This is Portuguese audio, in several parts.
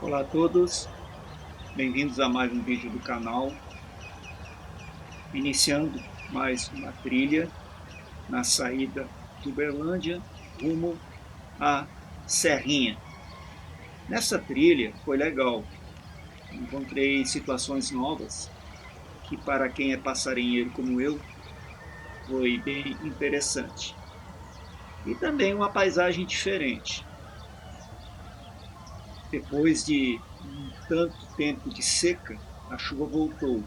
Olá a todos, bem-vindos a mais um vídeo do canal, iniciando mais uma trilha na saída de Uberlândia rumo à Serrinha. Nessa trilha foi legal, encontrei situações novas que para quem é passarinheiro como eu foi bem interessante. E também uma paisagem diferente. Depois de um tanto tempo de seca, a chuva voltou.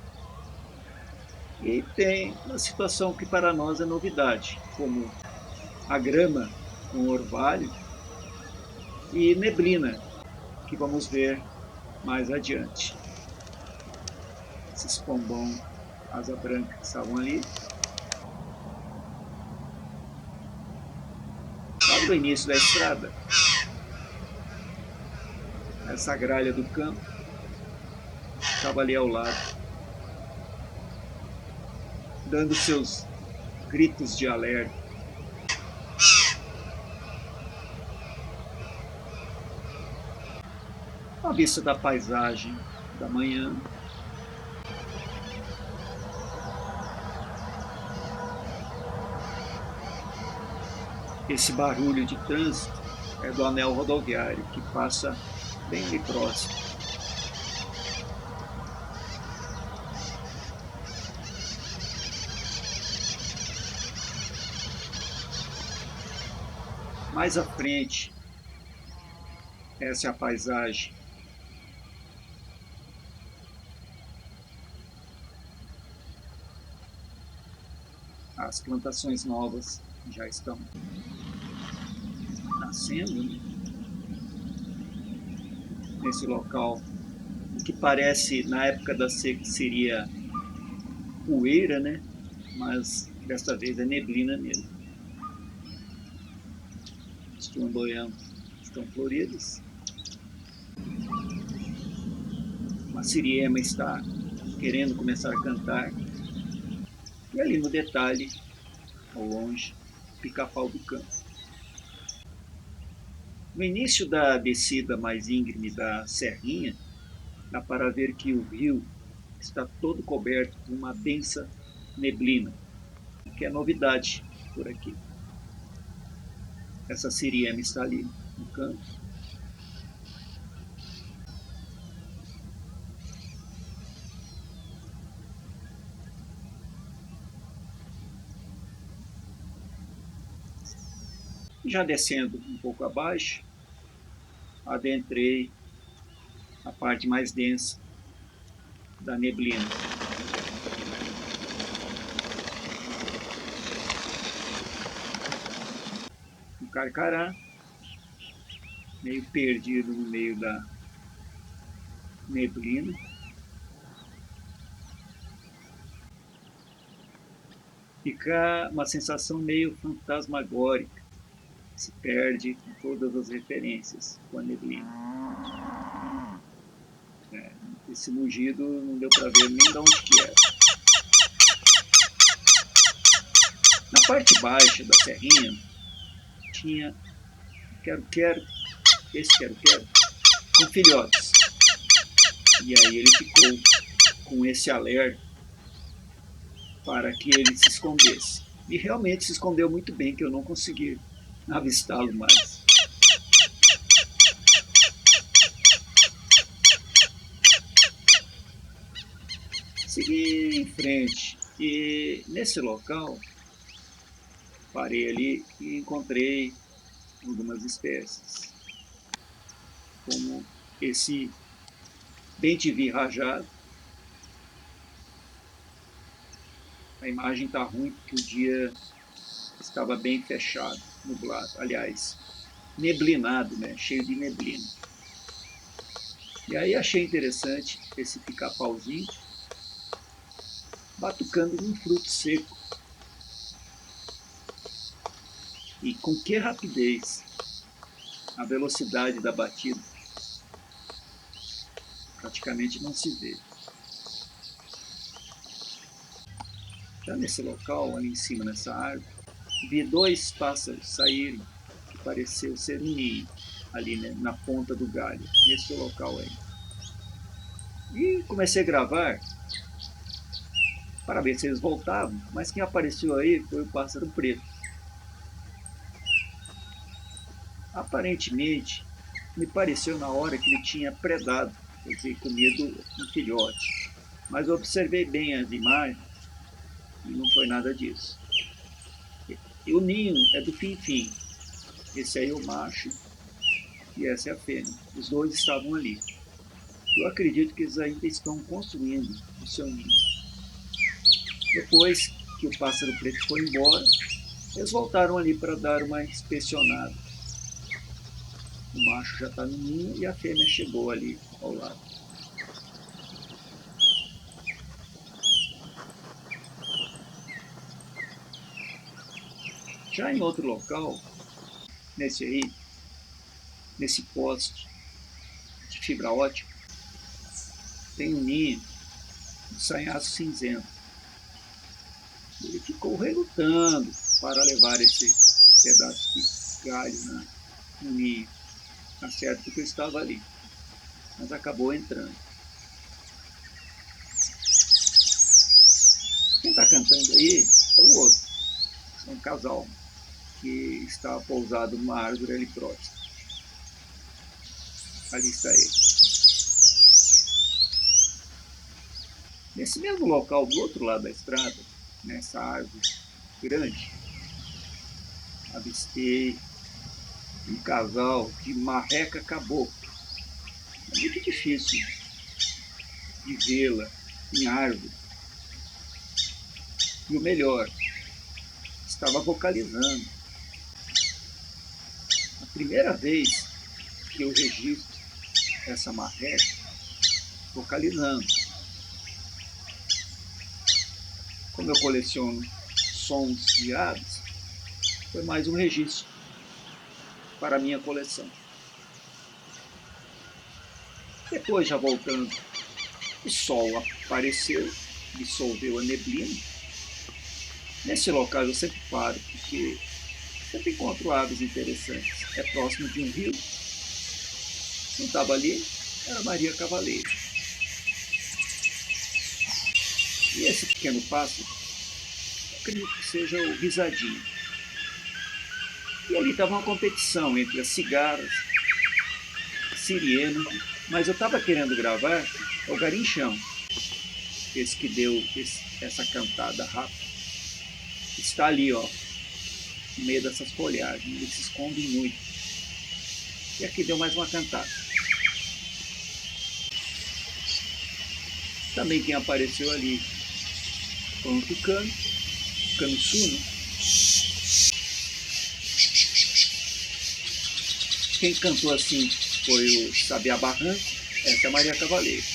E tem uma situação que para nós é novidade, como a grama com orvalho e neblina, que vamos ver mais adiante. Esses pombom asa branca que estavam ali. Lá do início da estrada, essa gralha do campo estava ali ao lado, dando seus gritos de alerta. À vista da paisagem da manhã, esse barulho de trânsito é do anel rodoviário que passa bem ali próximo. Mais à frente, essa é a paisagem. As plantações novas já estão nascendo, né? Nesse local. O que parece, na época da seca, seria poeira, né? Mas desta vez é neblina mesmo. Os flamboyants estão floridos. Uma siriema está querendo começar a cantar. E ali no detalhe, ao longe, o pica-pau do campo. No início da descida mais íngreme da serrinha, dá para ver que o rio está todo coberto por uma densa neblina, o que é novidade por aqui. Essa siriema está ali no canto. Já descendo um pouco abaixo, adentrei a parte mais densa da neblina. Um carcará, meio perdido no meio da neblina. Fica uma sensação meio fantasmagórica, se perde em todas as referências com a neblina. Esse mugido não deu para ver nem de onde que era. Na parte baixa da serrinha tinha quero-quero, esse quero-quero, com filhotes. E aí ele ficou com esse alerta para que ele se escondesse. E realmente se escondeu muito bem, que eu não consegui avistá-lo mais. Segui em frente e nesse local parei ali e encontrei algumas espécies, como esse bem-te-vi rajado. A imagem está ruim porque o dia estava bem fechado, nublado, aliás, neblinado, né? Cheio de neblina. E aí achei interessante esse pica-pauzinho batucando num fruto seco. E com que rapidez, a velocidade da batida praticamente não se vê. Já nesse local, ali em cima nessa árvore, vi dois pássaros saírem, que pareceu ser um ninho. ali, né, na ponta do galho, nesse local aí. E comecei a gravar para ver se eles voltavam, mas quem apareceu aí foi o pássaro preto. Aparentemente, me pareceu na hora que ele tinha predado, quer dizer, comido um filhote. Mas eu observei bem as imagens e não foi nada disso. E o ninho é do fim-fim. Esse aí é o macho e essa é a fêmea. Os dois estavam ali. Eu acredito que eles ainda estão construindo o seu ninho. Depois que o pássaro preto foi embora, eles voltaram ali para dar uma inspecionada. O macho já está no ninho e a fêmea chegou ali ao lado. Já em outro local, nesse aí, nesse poste de fibra ótica, tem um ninho de sanhaço cinzento. Ele ficou relutando para levar esse pedaço de galho no ninho. Tá certo que eu estava ali, mas acabou entrando. Quem está cantando aí é o outro. É um casal que está pousado numa árvore ali próxima. Ali está ele. Nesse mesmo local, do outro lado da estrada, nessa árvore grande, avistei um casal de marreca caboclo. É muito difícil de vê-la em árvore. E o melhor, estava vocalizando. A primeira vez que eu registro essa marreca vocalizando. Como eu coleciono sons de aves, foi mais um registro para a minha coleção. Depois, já voltando, o sol apareceu, dissolveu a neblina. Nesse local eu sempre paro, porque sempre encontro aves interessantes. É próximo de um rio. Quem estava ali era Maria Cavaleiro. E esse pequeno pássaro, eu acredito que seja o risadinho. E ali estava uma competição entre as cigarras, siriena, mas eu estava querendo gravar o garinchão, esse que deu essa cantada rápida. Está ali, ó, no meio dessas folhagens, ele se esconde muito. E aqui deu mais uma cantada. Também quem apareceu ali foi um tucano, tucano suno. Quem cantou assim foi o Sabiá Barranco, essa é a Maria Cavaleiro.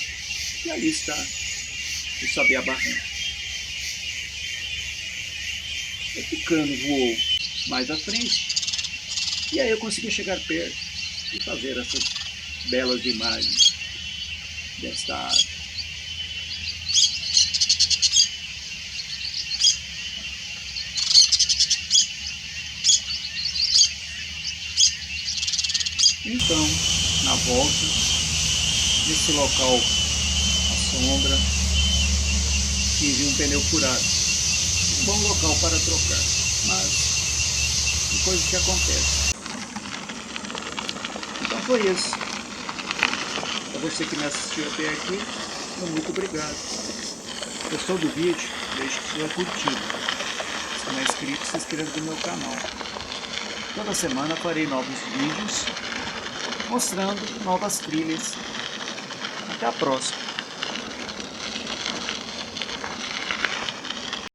E ali está o Sabiá Barranco. O tucano voou mais à frente, e aí eu consegui chegar perto e fazer essas belas imagens desta árvore. Então, na volta, nesse local à sombra, tive um pneu furado. Um bom local para trocar, mas são coisas que acontecem. Então foi isso. Para você que me assistiu até aqui, muito obrigado. Gostou do vídeo? Deixe sua curtida. Se não é inscrito, se inscreva no meu canal. Toda semana farei novos vídeos mostrando novas trilhas. Até a próxima!